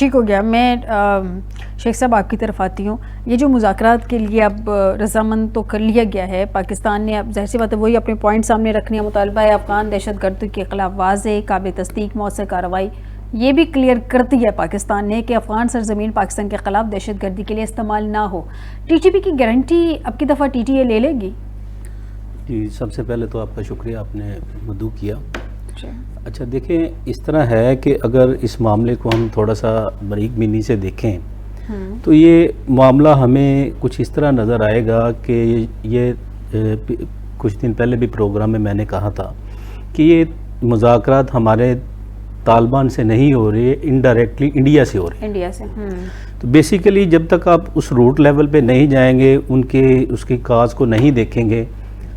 ٹھیک ہو گیا. میں شیخ صاحب آپ کی طرف آتی ہوں. یہ جو مذاکرات کے لیے اب رضامند تو کر لیا گیا ہے پاکستان نے, اب ظاہر سی بات ہے وہی اپنے پوائنٹ سامنے رکھنے ہیں. مطالبہ ہے افغان دہشت گردی کے خلاف واضح قابل تصدیق مؤثر کارروائی. یہ بھی کلیئر کر دی ہے پاکستان نے کہ افغان سرزمین پاکستان کے خلاف دہشت گردی کے لیے استعمال نہ ہو. ٹی ٹی پی کی گارنٹی اب کی دفعہ ٹی ٹی اے لے لے گی؟ جی, سب سے پہلے تو آپ کا شکریہ, آپ نے مدعو کیا. اچھا دیکھیں, اس طرح ہے کہ اگر اس معاملے کو ہم تھوڑا سا باریک بینی سے دیکھیں تو یہ معاملہ ہمیں کچھ اس طرح نظر آئے گا کہ یہ کچھ دن پہلے بھی پروگرام میں نے کہا تھا کہ یہ مذاکرات ہمارے طالبان سے نہیں ہو رہی ہے, انڈائریکٹلی انڈیا سے ہو رہی ہے. انڈیا سے. تو بیسیکلی جب تک آپ اس روٹ لیول پہ نہیں جائیں گے, اس کی کاز کو نہیں دیکھیں گے,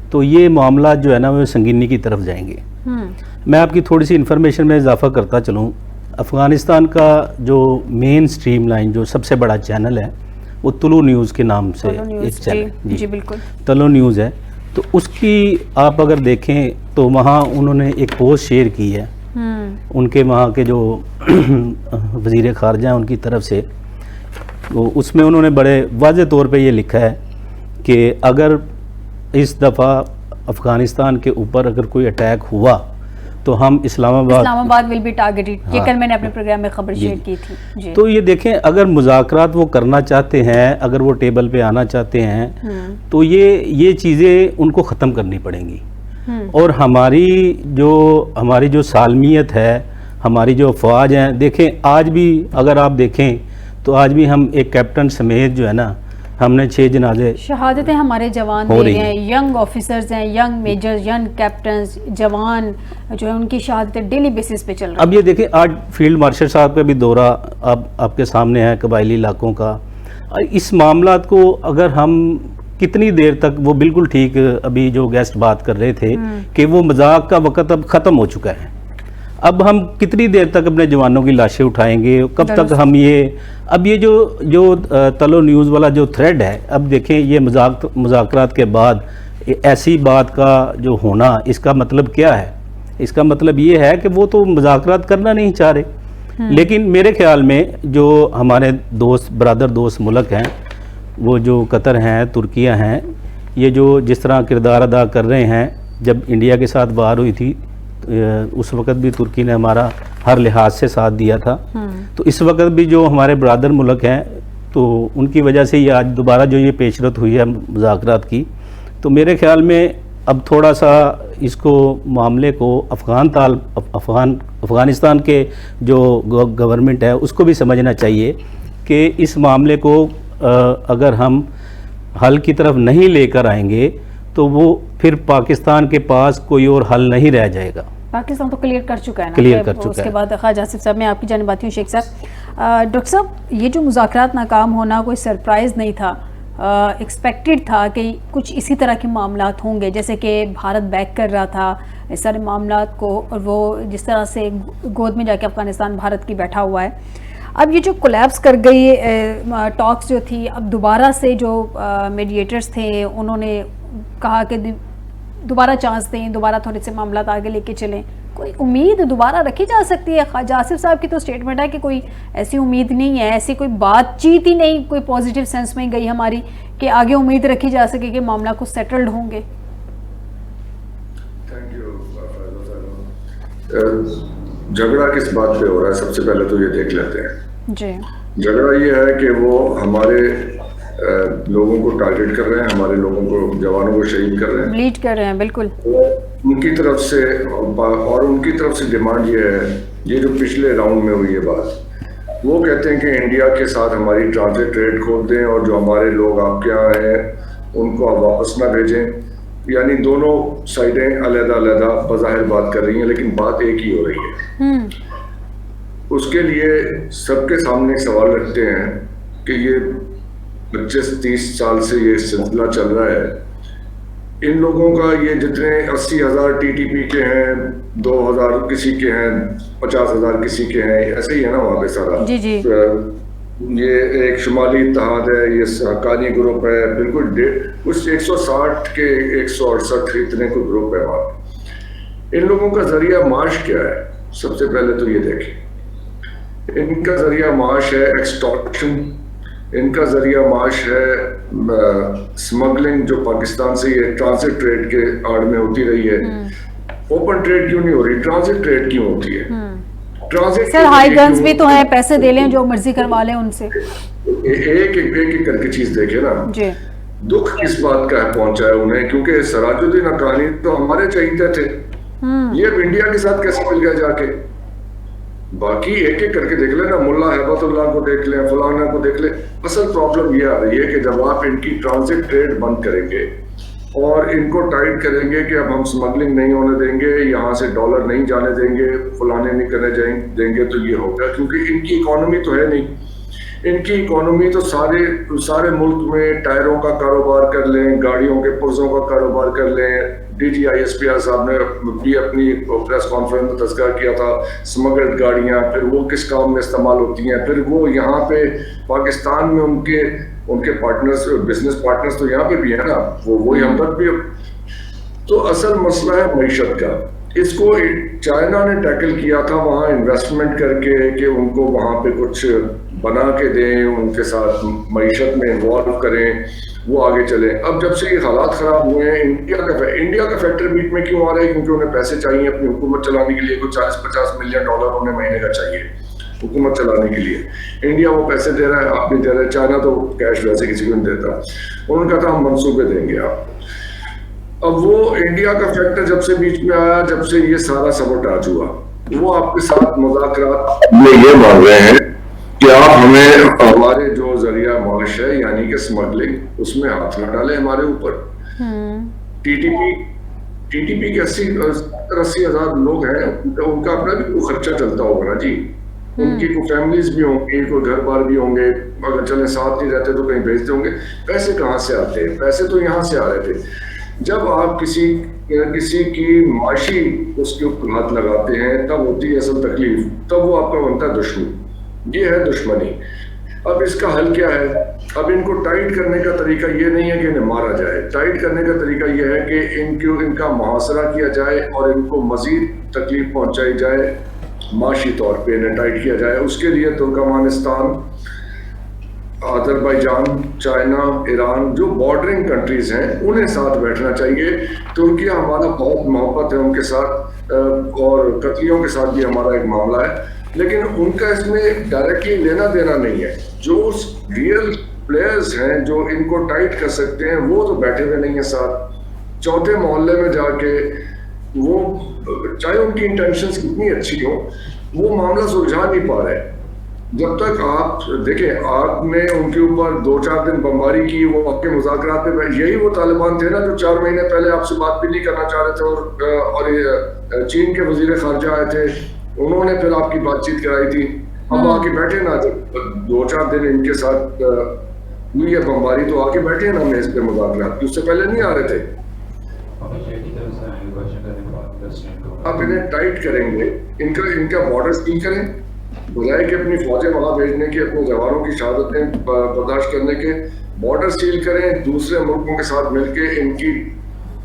تو یہ معاملات جو ہے نا وہ سنگینی کی طرف جائیں گے. میں آپ کی تھوڑی سی انفارمیشن میں اضافہ کرتا چلوں. افغانستان کا جو مین سٹریم لائن جو سب سے بڑا چینل ہے وہ طلوع نیوز کے نام سے ایک چینل, جی بالکل طلوع نیوز ہے. تو اس کی آپ اگر دیکھیں تو وہاں انہوں نے ایک پوسٹ شیئر کی ہے ان کے وہاں کے جو وزیر خارجہ ہیں ان کی طرف سے. اس میں انہوں نے بڑے واضح طور پہ یہ لکھا ہے کہ اگر اس دفعہ افغانستان کے اوپر اگر کوئی اٹیک ہوا تو ہم اسلام آباد ول بی ٹارگیٹڈ. یہ کل میں نے اپنے پروگرام میں خبر شیئر کی تھی. تو یہ دیکھیں, اگر مذاکرات وہ کرنا چاہتے ہیں, اگر وہ ٹیبل پہ آنا چاہتے ہیں تو یہ چیزیں ان کو ختم کرنی پڑیں گی. اور ہماری جو سالمیت ہے, ہماری جو افواج ہیں, دیکھیں آج بھی اگر آپ دیکھیں تو آج بھی ہم ایک کیپٹن سمیت جو ہے نا, ہم نے 6 جنازے شہادتیں ہمارے جوان دے رہے ہیں, ینگ آفیسرز ہیں, ینگ میجرز, ینگ کیپٹنز, جوان جو ہیں ان کی شہادتیں ڈیلی بیسس پہ چل رہی ہیں. اب یہ دیکھیں آج فیلڈ مارشل صاحب کا بھی دورہ اب آپ کے سامنے ہے قبائلی علاقوں کا. اس معاملات کو اگر ہم کتنی دیر تک, وہ بالکل ٹھیک ابھی جو گیسٹ بات کر رہے تھے کہ وہ مذاق کا وقت اب ختم ہو چکا ہے. اب ہم کتنی دیر تک اپنے جوانوں کی لاشیں اٹھائیں گے, کب تک ہم یہ جو طلوع نیوز والا جو تھریڈ ہے, اب دیکھیں یہ مذاکرات کے بعد ایسی بات کا جو ہونا, اس کا مطلب کیا ہے؟ اس کا مطلب یہ ہے کہ وہ تو مذاکرات کرنا نہیں چاہ رہے. لیکن میرے خیال میں جو ہمارے برادر دوست ملک ہیں, وہ جو قطر ہیں, ترکیہ ہیں, یہ جو جس طرح کردار ادا کر رہے ہیں, جب انڈیا کے ساتھ وار ہوئی تھی اس وقت بھی ترکی نے ہمارا ہر لحاظ سے ساتھ دیا تھا. تو اس وقت بھی جو ہمارے برادر ملک ہیں تو ان کی وجہ سے یہ آج دوبارہ جو یہ پیشرفت ہوئی ہے مذاکرات کی, تو میرے خیال میں اب تھوڑا سا اس کو معاملے کو افغانستان کے جو گورنمنٹ ہے اس کو بھی سمجھنا چاہیے کہ اس معاملے کو اگر ہم حل کی طرف نہیں لے کر آئیں گے تو وہ پھر پاکستان کے پاس کوئی اور حل نہیں رہ جائے گا. پاکستان تو کلیئر کر چکا ہے نا, کلیئر کر چکا ہے. اس کے بعد خواجہ آصف صاحب میں آپ کی جانب آتی ہوں. شیخ صاحب, ڈاکٹر صاحب یہ جو مذاکرات ناکام ہونا کوئی سرپرائز نہیں تھا, ایکسپیکٹڈ تھا کہ کچھ اسی طرح کے معاملات ہوں گے, جیسے کہ بھارت بیک کر رہا تھا اس سارے معاملات کو, اور وہ جس طرح سے گود میں جا کے افغانستان بھارت کی بیٹھا ہوا ہے. اب یہ جو کولیپس کر گئی ٹاکس جو تھی, اب دوبارہ سے جو میڈیٹرز تھے انہوں نے کہا کہ دوبارہ چانس دیں, دوبارہ تھوڑے سے معاملات آگے لے کے چلیں. کوئی امید دوبارہ رکھی جا سکتی ہے؟ خواجہ آصف صاحب کی تو اسٹیٹمنٹ ہے کہ کوئی ایسی امید نہیں ہے, ایسی کوئی بات چیت ہی نہیں کوئی پازیٹیو سینس میں گئی ہماری کہ آگے امید رکھی جا سکے کہ معاملہ کچھ سیٹلڈ ہوں گے. Thank you. جھگڑا کس بات پہ ہو رہا ہے سب سے پہلے تو یہ دیکھ لیتے ہیں. جی, جھگڑا یہ ہے کہ وہ ہمارے لوگوں کو ٹارگٹ کر رہے ہیں, ہمارے لوگوں کو, جوانوں کو شہید کر رہے ہیں, بلیڈ کر رہے ہیں. بالکل ان کی طرف سے, اور ان کی طرف سے ڈیمانڈ یہ ہے, یہ جو پچھلے راؤنڈ میں ہوئی ہے بات, وہ کہتے ہیں کہ انڈیا کے ساتھ ہماری ٹرانزٹ ٹریڈ کھول دیں اور جو ہمارے لوگ آپ کے یہاں ہیں ان کو آپ واپس نہ بھیجیں. یعنی دونوں سائڈیں علیحدہ علیحدہ بظاہر بات کر رہی ہیں لیکن بات ایک ہی ہو رہی ہے. اس کے لیے سب کے سامنے سوال رکھتے ہیں کہ یہ 25-30 سال سے یہ سلسلہ چل رہا ہے, ان لوگوں کا یہ جتنے 80,000 ٹی ٹی پی کے ہیں, 2,000 کسی کے ہیں, 50,000 کسی کے ہیں, ایسے ہی ہے نا وہاں پہ سارا. جی جی, یہ ایک شمالی اتحاد ہے, یہ حقانی گروپ ہے, بالکل کچھ 160 کے 168 اتنے کوئی گروپ ہے وہاں. ان لوگوں کا ذریعہ معاش کیا ہے؟ سب سے پہلے تو یہ دیکھیں. ان کا ذریعہ معاش ہے ایکسٹارشن، ان کا ذریعہ معاش ہے سمگلنگ، جو پاکستان سے یہ ٹرانزٹ ٹریڈ کے آڑ میں ہوتی رہی ہے. اوپن ٹریڈ کیوں نہیں ہو رہی؟ ٹرانزٹ ٹریڈ کیوں ہوتی ہے؟ سر ہائی گنز بھی تو ہیں، پیسے دے لیں جو مرضی کروا لیں ان سے. ایک ایک کر کے چیز دیکھیں نا. جی دکھ کس بات کا پہنچا ہے انہیں؟ کیونکہ سراج الدین حقانی تو ہمارے چہیتے تھے، یہ اب انڈیا کے ساتھ کیسے مل گیا جا کے؟ باقی ایک ایک کر کے دیکھ لیں نا، ملا ہیبت اللہ کو دیکھ لیں، فلانا کو دیکھ لیں. اصل پرابلم یہ آ رہی ہے کہ جب آپ ان کی ٹرانزٹ ٹریڈ بند کریں گے اور ان کو ٹائٹ کریں گے کہ اب ہم سمگلنگ نہیں ہونے دیں گے، یہاں سے ڈالر نہیں جانے دیں گے، فلانے نہیں کرنے دیں گے، تو یہ ہوگا. کیونکہ ان کی اکانومی تو ہے نہیں. ان کی اکانومی تو سارے ملک میں ٹائروں کا کاروبار کر لیں، گاڑیوں کے پرزوں کا کاروبار کر لیں. D G I S P R صاحب نے بھی اپنی پریس کانفرنس میں تذکرہ کیا تھا، سمگلڈ گاڑیاں پھر وہ کس کام میں استعمال ہوتی ہیں، پھر وہ یہاں پہ پاکستان میں ان کے پارٹنرز، بزنس پارٹنرز تو یہاں پہ بھی ہیں نا، وہی ہم تک بھی. تو اصل مسئلہ ہے معیشت کا. اس کو چائنا نے ٹیکل کیا تھا وہاں انویسٹمنٹ کر کے کہ ان کو وہاں پہ کچھ بنا کے دیں، ان کے ساتھ معیشت میں انوالو کریں، وہ آگے چلیں. اب جب سے یہ حالات خراب ہوئے ہیں، انڈیا کا فیکٹر بیٹ میں کیوں آ رہا ہے؟ کیونکہ انہیں پیسے چاہیے اپنی حکومت چلانے کے لیے. کوئی 40-50 ملین ڈالر انہیں مہینے کا چاہیے حکومت چلانے کے لیے. انڈیا وہ پیسے دے رہا ہے، آپ نہیں دے رہے. چائنا تو کیش ویسے کسی کو نہیں دیتا. انہوں نے کہا تھا ہم منصوبے دیں گے آپ. اب وہ انڈیا کا فیکٹر جب سے بیچ میں آیا، جب سے یہ سارا سبوٹاج ہوا، وہ آپ کے ساتھ مذاکرات میں یہ مانگ رہے ہیں کہ آپ ہمیں ہمارے جو ذریعہ معاش ہے یعنی کہ سمگلنگ، اس میں ہاتھ نہ ڈالیں ہمارے اوپر. ٹی ٹی پی کے 80 ہزار لوگ ہیں، ان کا اپنا بھی کوئی خرچہ چلتا ہوگا نا جی. ان کی کوئی فیملیز بھی ہوں گی، کوئی گھر بار بھی ہوں گے. اگر چلیں ساتھ نہیں رہتے تو کہیں بھیجتے ہوں گے. پیسے کہاں سے آتے ہیں؟ پیسے تو یہاں سے آ رہے تھے. جب آپ کسی کی معاشی اس کے اوپر ہاتھ لگاتے ہیں تب ہوتی ہے اصل تکلیف، تب وہ آپ کا بنتا ہے دشمن. یہ ہے دشمنی. اب اس کا حل کیا ہے؟ اب ان کو ٹائٹ کرنے کا طریقہ یہ نہیں ہے کہ انہیں مارا جائے. ٹائٹ کرنے کا طریقہ یہ ہے کہ ان کا محاصرہ کیا جائے اور ان کو مزید تکلیف پہنچائی جائے، معاشی طور پہ انہیں ٹائٹ کیا جائے. اس کے لیے ترکمانستان، آذربائیجان، چائنا، ایران جو بارڈرنگ کنٹریز ہیں انہیں ساتھ بیٹھنا چاہیے. ترکیہ ہمارا بہت محبت ہے ان کے ساتھ، اور قطریوں کے ساتھ بھی ہمارا ایک معاملہ ہے، لیکن ان کا اس میں ڈائریکٹلی لینا دینا نہیں ہے. جو ریئل پلیئرز ہیں جو ان کو ٹائٹ کر سکتے ہیں وہ تو بیٹھے ہوئے نہیں ہیں ساتھ. چوتھے محلے میں جا کے وہ چاہے ان کی انٹینشنز کتنی اچھی ہوں وہ معاملہ سلجھا نہیں پا رہے. جب تک آپ دیکھیں آپ نے ان کے اوپر 2-4 دن بمباری کی، وہ آپ کے مذاکرات پہ، یہی وہ طالبان تھے نا جو 4 مہینے پہلے آپ سے بات بھی نہیں کرنا چاہ رہے تھے، اور چین کے وزیر خارجہ آئے تھے، انہوں نے پھر آپ کی بات چیت کرائی تھی. اب آ کے بیٹھے نا، جب 2-4 دن ان کے ساتھ ہوئی ہے بمباری تو آ کے بیٹھے نا میز پہ مذاکرات کی، اس سے پہلے نہیں آ رہے تھے. آپ انہیں ٹائٹ کریں گے، ان کا بارڈر سیل کریں، بجائے کہ اپنی فوجیں وہاں بھیجنے کے، اپنے جوانوں کی شہادتیں برداشت کرنے کے، بارڈر سیل کریں. دوسرے ملکوں کے ساتھ مل کے ان کی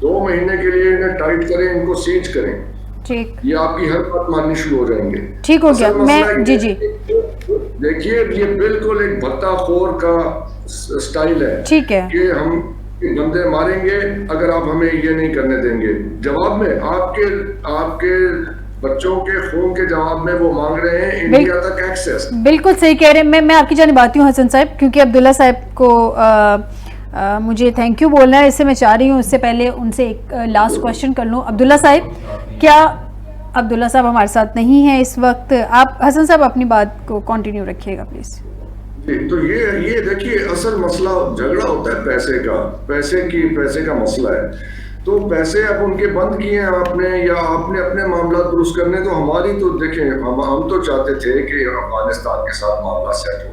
2 مہینے کے لیے انہیں ٹائٹ کریں، ان کو سیج کریں. ٹھیک، یہ آپ کی ہر بات ماننی شروع ہو جائیں گے. ٹھیک ہو گیا. میں جی دیکھیے یہ بالکل ایک بھتہ خور کا سٹائل ہے. ٹھیک ہے کہ ہم بندے ماریں گے اگر آپ ہمیں یہ نہیں کرنے دیں گے. جواب میں آپ کے بچوں کے خون کے جواب میں وہ مانگ رہے ہیں انڈیا تک ایکسیس. بالکل صحیح کہہ رہے ہیں. میں آپ کی جانب آتی ہوں حسن صاحب، کیونکہ عبداللہ صاحب کو مجھے تھینک یو بولنا ہے، اس سے میں چاہ رہی ہوں اس سے پہلے ان سے ایک لاسٹ کوشچن کر لوں. عبداللہ صاحب، کیا عبداللہ صاحب ہمارے ساتھ نہیں ہیں اس وقت؟ آپ حسن صاحب اپنی بات کو کنٹینیو رکھیے گا پلیز. تو یہ دیکھیے اصل مسئلہ جھگڑا ہوتا ہے پیسے کا مسئلہ ہے. تو پیسے اب ان کے بند کیے ہیں آپ نے، یا آپ نے اپنے معاملات درست کرنے. تو ہماری تو دیکھیں ہم تو چاہتے تھے کہ افغانستان کے ساتھ معاملہ سیٹ ہو،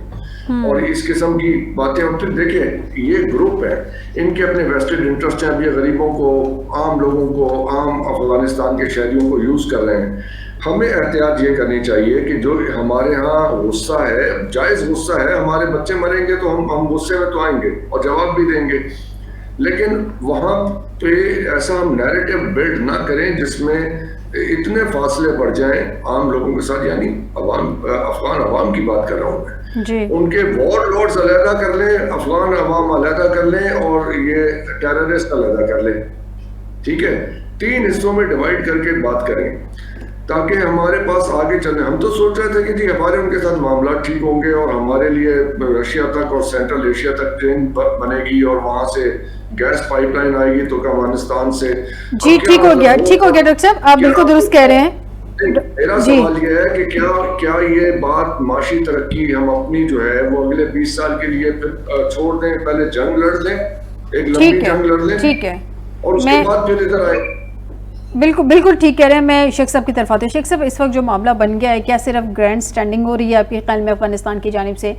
اور اس قسم کی باتیں. اور پھر دیکھیں یہ گروپ ہے، ان کے اپنے ویسٹڈ انٹرسٹ ہیں. اب یہ غریبوں کو، عام لوگوں کو، عام افغانستان کے شہریوں کو یوز کر رہے ہیں. ہمیں احتیاط یہ کرنی چاہیے کہ جو ہمارے ہاں غصہ ہے، جائز غصہ ہے، ہمارے بچے مریں گے تو ہم غصے میں تو آئیں گے اور جواب بھی دیں گے، لیکن وہاں پہ ایسا ہم نیریٹو بلڈ نہ کریں جس میں اتنے فاصلے بڑھ جائیں عام لوگوں کے ساتھ، یعنی افغان عوام کی بات کر رہا ہوں میں جی، ان کے وار لارڈز علیحدہ کر لیں، افغان عوام علیحدہ کر لیں اور یہ ٹیررسٹ علیحدہ کر لیں، ٹھیک ہے، 3 حصوں میں ڈیوائڈ کر کے بات کریں تاکہ ہمارے پاس آگے چلیں. ہم تو سوچ رہے تھے کہ جی ہمارے ان کے ساتھ معاملات ٹھیک ہوں گے اور ہمارے لیے رشیا تک اور سینٹرل ایشیا تک ٹرین بنے گی اور وہاں سے گیس پائپ لائن آئے گی ترکمانستان سے. جی ٹھیک ہو گیا ڈاکٹر صاحب، آپ بالکل درست کہہ رہے ہیں. میرا سوال یہ ہے کہ کیا یہ بات معاشی ترقی ہم اپنی جو ہے وہ اگلے 20 سال کے لیے پھر چھوڑ دیں، پہلے جنگ لڑ لیں، ایک لمبی جنگ لڑ لیں، ٹھیک ہے، اور اس کے بعد پھر ادھر آئے. بالکل ٹھیک کہہ رہے ہیں. میں شیخ صاحب کی طرف آتی ہوں. شیخ صاحب، اس وقت جو معاملہ بن گیا ہے، کیا صرف گرینڈ سٹینڈنگ ہو رہی ہے آپ کے خیال میں افغانستان کی جانب سے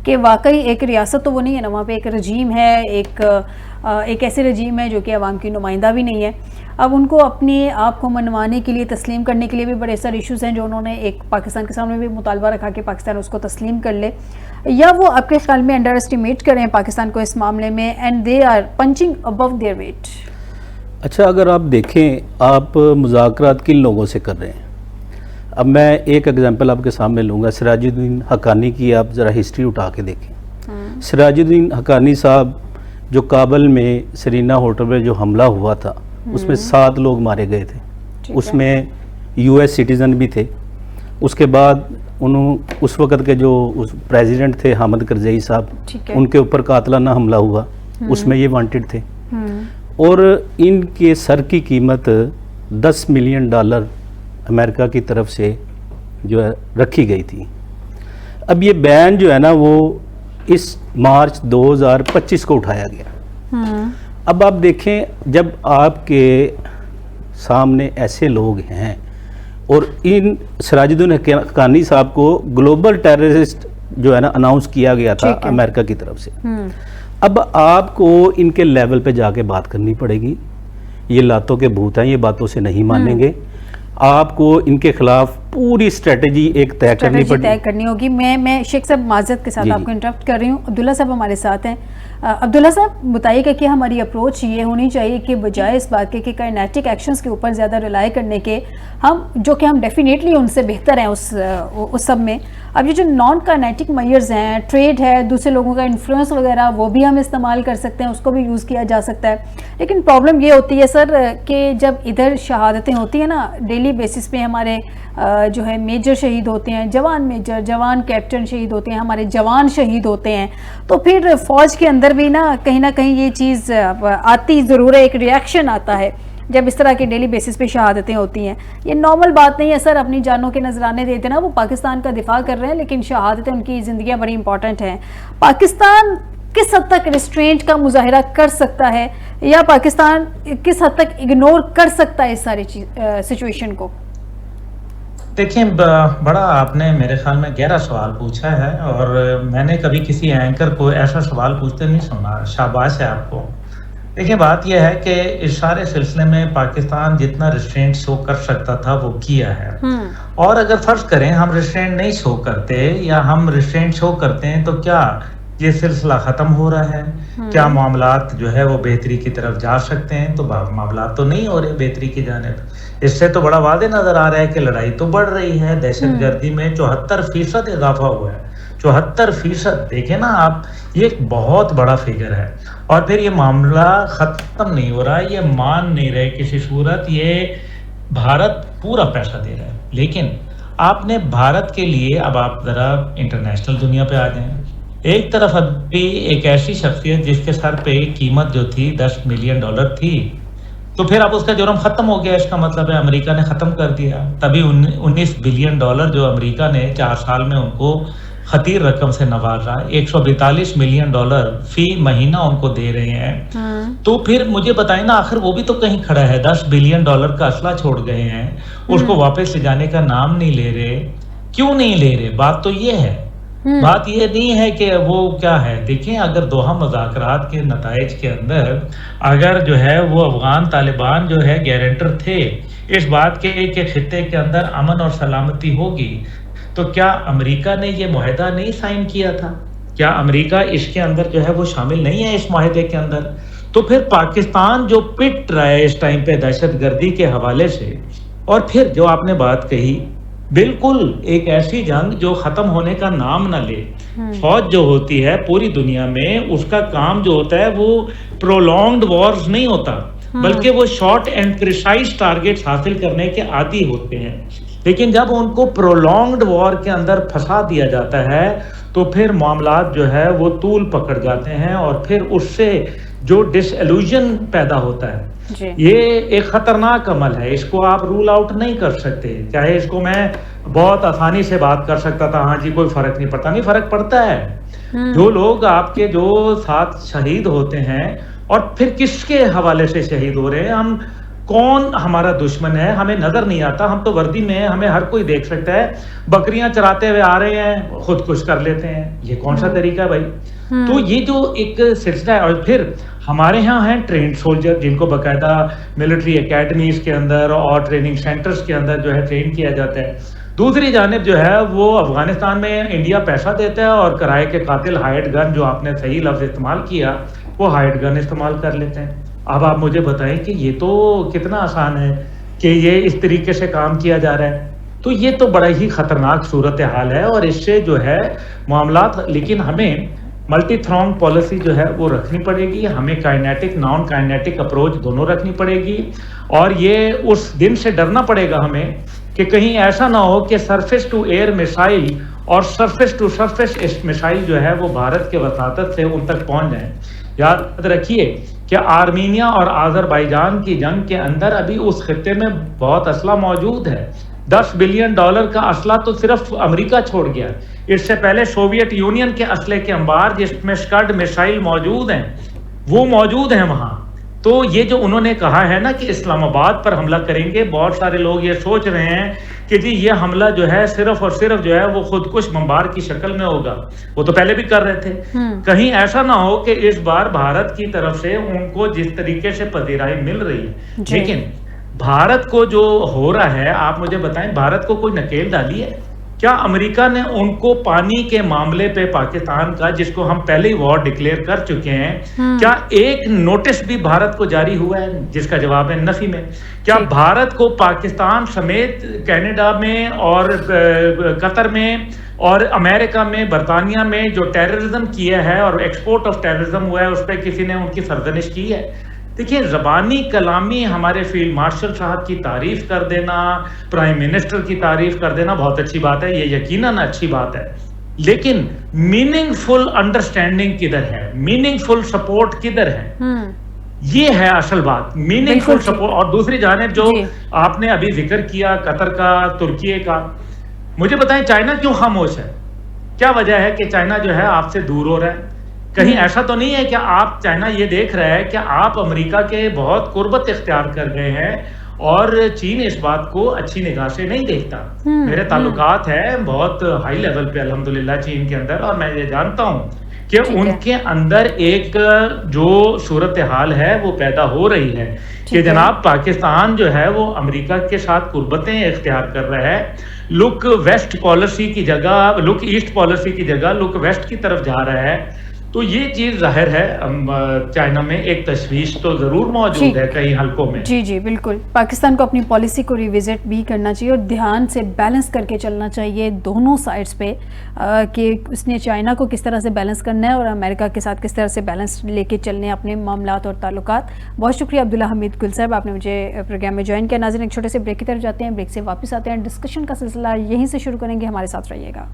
کہ واقعی ایک ریاست تو وہ نہیں ہے نا، وہاں پہ ایک رجیم ہے، ایک ایسے رجیم ہے جو کہ عوام کی نمائندہ بھی نہیں ہے. اب ان کو اپنے آپ کو منوانے کے لیے، تسلیم کرنے کے لیے بھی بڑے سارے ایشوز ہیں جو انہوں نے ایک پاکستان کے سامنے بھی مطالبہ رکھا کہ پاکستان اس کو تسلیم کر لے، یا وہ آپ کے خیال میں انڈر اسٹیمیٹ کریں پاکستان کو اس معاملے میں and they are punching above their weight? اچھا، اگر آپ دیکھیں، آپ مذاکرات کن لوگوں سے کر رہے ہیں؟ اب میں ایک ایگزامپل آپ کے سامنے لوں گا. سراج الدین حقانی کی آپ ذرا ہسٹری اٹھا کے دیکھیں. سراج الدین حقانی صاحب جو کابل میں سرینا ہوٹل میں جو حملہ ہوا تھا، اس میں 7 لوگ مارے گئے تھے، اس میں US سٹیزن بھی تھے. اس کے بعد اس وقت کے جو پریزیڈنٹ تھے حامد کرزئی صاحب، ان کے اوپر قاتلانہ حملہ ہوا، اس میں یہ وانٹڈ تھے، اور ان کے سر کی قیمت $10 ملین امریکہ کی طرف سے جو ہے رکھی گئی تھی. اب یہ بین جو ہے نا وہ اس مارچ 2025 کو اٹھایا گیا. اب آپ دیکھیں، جب آپ کے سامنے ایسے لوگ ہیں اور ان سراج الدین حقانی صاحب کو گلوبل ٹیررسٹ جو ہے نا اناؤنس کیا گیا تھا امریکہ کی طرف سے، اب آپ کو ان کے لیول پہ جا کے بات کرنی پڑے گی. یہ لاتوں کے بھوت ہیں، یہ باتوں سے نہیں مانیں گے. آپ کو ان کے خلاف پوری اسٹریٹجی ایک طے کرنی ہوگی. میں شیخ صاحب معذرت کے ساتھ آپ کو انٹرپٹ کر رہی ہوں. عبداللہ صاحب ہمارے ساتھ ہیں. عبداللہ صاحب بتائیے گا کہ ہماری اپروچ یہ ہونی چاہیے کہ بجائے اس بات کے کہ کائنیٹک ایکشنز کے اوپر زیادہ ریلائی کرنے کے، ہم جو کہ ہم ڈیفینیٹلی ان سے بہتر ہیں اس سب میں، اب یہ جو نان کائنیٹک میئرز ہیں، ٹریڈ ہے، دوسرے لوگوں کا انفلوئنس وغیرہ، وہ بھی ہم استعمال کر سکتے ہیں، اس کو بھی یوز کیا جا سکتا ہے. لیکن پرابلم یہ ہوتی ہے سر کہ جب ادھر شہادتیں ہوتی ہیں نا ڈیلی بیسس پہ، ہمارے جو ہے میجر شہید ہوتے ہیں، جوان میجر، جوان کیپٹن شہید ہوتے ہیں، ہمارے جوان شہید ہوتے ہیں، تو پھر فوج کے اندر بھی نا کہیں نہ کہیں یہ چیز آتی ضرور ہے، ایک ریاکشن آتا ہے جب اس طرح کے ڈیلی بیسس پہ شہادتیں ہوتی ہیں. یہ نارمل بات نہیں ہے سر، اپنی جانوں کے نذرانے دیتے نا، وہ پاکستان کا دفاع کر رہے ہیں لیکن شہادتیں، ان کی زندگیاں بڑی امپورٹنٹ ہیں. پاکستان کس حد تک ریسٹرینٹ کا مظاہرہ کر سکتا ہے، یا پاکستان کس حد تک اگنور کر سکتا ہے اس ساری سچویشن کو؟ دیکھیں، بڑا آپ نے میرے خیال میں گہرا سوال پوچھا ہے، اور میں نے کبھی کسی اینکر کو ایسا سوال پوچھتے نہیں سنا. شاباش ہے آپ کو. دیکھیں، بات یہ ہے کہ اس سارے سلسلے میں پاکستان جتنا ریسٹرینٹ شو کر سکتا تھا وہ کیا ہے. اور اگر فرض کریں ہم ریسٹرینٹ نہیں شو کرتے یا ہم ریسٹرینٹ شو کرتے ہیں تو کیا یہ سلسلہ ختم ہو رہا ہے؟ کیا معاملات جو ہے وہ بہتری کی طرف جا سکتے ہیں؟ تو معاملات تو نہیں ہو رہے بہتری کی جانب. اس سے تو بڑا واضح نظر آ رہا ہے کہ لڑائی تو بڑھ رہی ہے. دہشت گردی میں 74% اضافہ ہوا ہے. 74%. دیکھیں نا آپ، یہ ایک بہت بڑا فگر ہے. اور پھر یہ معاملہ ختم نہیں ہو رہا، یہ مان نہیں رہے کسی صورت. یہ بھارت پورا پیسہ دے رہا ہے، لیکن آپ نے بھارت کے لیے، اب آپ ذرا انٹرنیشنل دنیا پہ آ جائیں. ایک طرف ابھی ایک ایسی شخصیت جس کے سر پہ قیمت جو تھی $10 ملین تھی، تو پھر اب اس کا جرم ختم ہو گیا. اس کا مطلب ہے امریکہ نے ختم کر دیا. تبھی $19 بلین جو امریکہ نے 4 سال میں ان کو خطیر رقم سے نوازا، $142 ملین فی مہینہ ان کو دے رہے ہیں. تو پھر مجھے بتائیں نا، آخر وہ بھی تو کہیں کھڑا ہے. $10 بلین کا اسلحہ چھوڑ گئے ہیں، اس کو واپس لے جانے کا نام نہیں لے رہے. کیوں نہیں لے رہے؟ بات تو یہ ہے. بات یہ نہیں ہے کہ وہ کیا ہے. دیکھیں، اگر دوحہ مذاکرات کے نتائج کے اندر اگر جو ہے وہ افغان طالبان جو ہے گارنٹر تھے اس بات کے کہ خطے کے اندر امن اور سلامتی ہوگی، تو کیا امریکہ نے یہ معاہدہ نہیں سائن کیا تھا؟ کیا امریکہ اس کے اندر جو ہے وہ شامل نہیں ہے اس معاہدے کے اندر؟ تو پھر پاکستان جو پٹ رہا ہے اس ٹائم پہ دہشت گردی کے حوالے سے، اور پھر جو آپ نے بات کہی، بالکل ایک ایسی جنگ جو ختم ہونے کا نام نہ لے. فوج جو ہوتی ہے پوری دنیا میں، اس کا کام جو ہوتا ہے وہ پرولونگڈ وارز نہیں ہوتا، بلکہ وہ شارٹ اینڈ پریسائز ٹارگیٹس حاصل کرنے کے عادی ہوتے ہیں. لیکن جب ان کو پرولونگڈ وار کے اندر پھنسا دیا جاتا ہے تو پھر معاملات جو ہے وہ طول پکڑ جاتے ہیں، اور پھر اس سے جو ڈس ایلوژن پیدا ہوتا ہے یہ ایک خطرناک عمل ہے. اس کو آپ رول آؤٹ نہیں کر سکتے. چاہے اس کو میں بہت آسانی سے بات کر سکتا تھا، ہاں جی کوئی فرق نہیں پڑتا، نہیں فرق پڑتا ہے. جو لوگ آپ کے جو ساتھ شہید ہوتے ہیں، اور پھر کس کے حوالے سے شہید ہو رہے ہیں، ہم کون ہمارا دشمن ہے ہمیں نظر نہیں آتا. ہم تو وردی میں ہیں، ہمیں ہر کوئی دیکھ سکتا ہے. بکریاں چراتے ہوئے آ رہے ہیں، خود کش کر لیتے ہیں. یہ کون سا طریقہ ہے بھائی؟ تو یہ جو ایک سلسلہ ہے. اور پھر ہمارے ہاں ہیں ٹرینڈ سولجر جن کو باقاعدہ ملٹری اکیڈمیز کے اندر اور ٹریننگ سینٹرز کے اندر جو ہے ٹرین کیا جاتا ہے. دوسری جانب جو ہے وہ افغانستان میں انڈیا پیسہ دیتا ہے اور کرائے کے قاتل ہائیڈ گن، جو آپ نے صحیح لفظ استعمال کیا، وہ ہائیڈ گن استعمال کر لیتے ہیں. اب آپ مجھے بتائیں کہ یہ تو کتنا آسان ہے کہ یہ اس طریقے سے کام کیا جا رہا ہے. تو یہ تو بڑا ہی خطرناک صورتحال ہے، اور اس سے جو ہے معاملات. لیکن ہمیں ملٹی تھرونگ پالیسی جو ہے وہ رکھنی پڑے گی. ہمیں کائنیٹک نان کائنیٹک اپروچ دونوں رکھنی پڑے گی، اور یہ اس دن سے ڈرنا پڑے گا ہمیں کہ کہیں ایسا نہ ہو کہ سرفیس ٹو ایئر میسائل اور سرفیس ٹو سرفیس میسائل جو ہے وہ بھارت کے وساطت سے ان تک پہنچ جائیں. یاد رکھیے کہ آرمینیا اور آذربائیجان کی جنگ کے اندر ابھی اس خطے میں بہت اسلحہ موجود ہے. $10 بلین کا اسلحہ تو صرف امریکہ چھوڑ گیا. اس سے پہلے سوویت یونین کے اسلحے کے انبار جس میں اسکڈ میسائل موجود ہیں وہ موجود ہیں وہاں. تو یہ جو انہوں نے کہا ہے نا کہ اسلام آباد پر حملہ کریں گے، بہت سارے لوگ یہ سوچ رہے ہیں کہ جی یہ حملہ جو ہے صرف اور صرف جو ہے وہ خودکش بمبار کی شکل میں ہوگا. وہ تو پہلے بھی کر رہے تھے. کہیں ایسا نہ ہو کہ اس بار بھارت کی طرف سے ان کو جس طریقے سے پذیرائی مل رہی ہے، لیکن بھارت کو جو ہو رہا ہے، آپ مجھے بتائیں بھارت کو کوئی نکیل ڈالی ہے کیا؟ امریکہ نے ان کو پانی کے معاملے پہ پاکستان کا، جس کو ہم پہلے ہی وار ڈکلیئر کر چکے ہیں، کیا ایک نوٹس بھی بھارت کو جاری ہوا ہے؟ جس کا جواب ہے نفی میں. کیا بھارت کو پاکستان سمیت کینیڈا میں اور قطر میں اور امریکہ میں، برطانیہ میں جو ٹیررزم کیا ہے اور ایکسپورٹ آف ٹیررزم ہوا ہے، اس پہ کسی نے ان کی سرزنش کی ہے؟ دیکھیے، زبانی کلامی ہمارے فیلڈ مارشل صاحب کی تعریف کر دینا، پرائم منسٹر کی تعریف کر دینا بہت اچھی بات ہے، یہ یقیناً اچھی بات ہے. لیکن میننگ فل انڈرسٹینڈنگ کدھر ہے؟ میننگ فل سپورٹ کدھر ہے؟ یہ ہے اصل بات، میننگ فل سپورٹ. اور دوسری جانب جو آپ نے ابھی ذکر کیا قطر کا، ترکیے کا، مجھے بتائیں چائنا کیوں خاموش ہے؟ کیا وجہ ہے کہ چائنا جو ہے آپ سے دور ہو رہا ہے؟ کہیں ایسا تو نہیں ہے کہ آپ چائنا یہ دیکھ رہا ہے کہ آپ امریکہ کے بہت قربت اختیار کر رہے ہیں اور چین اس بات کو اچھی نگاہ سے نہیں دیکھتا؟ میرے تعلقات ہیں بہت ہائی لیول پہ الحمدللہ چین کے اندر، اور میں یہ جانتا ہوں کہ ان کے اندر ایک جو صورتحال ہے وہ پیدا ہو رہی ہے کہ جناب پاکستان جو ہے وہ امریکہ کے ساتھ قربتیں اختیار کر رہا ہے. لک ویسٹ پالیسی کی جگہ، لک ایسٹ پالیسی کی جگہ لک ویسٹ کی طرف جا رہا ہے. تو یہ چیز ظاہر ہے چائنا میں ایک تشویش تو ضرور موجود ہے کئی حلقوں میں. جی بالکل. پاکستان کو اپنی پالیسی کو ریوزٹ بھی کرنا چاہیے اور دھیان سے بیلنس کر کے چلنا چاہیے دونوں سائڈز پہ، کہ اس نے چائنا کو کس طرح سے بیلنس کرنا ہے اور امریکہ کے ساتھ کس طرح سے بیلنس لے کے چلنے ہیں اپنے معاملات اور تعلقات. بہت شکریہ عبداللہ حمید گل صاحب، آپ نے مجھے پروگرام میں جوائن کیا. ناظرین ایک چھوٹے سے بریک کی طرف جاتے ہیں، بریک سے واپس آتے ہیں. ڈسکشن کا سلسلہ یہیں سے شروع کریں گے، ہمارے ساتھ رہیے گا.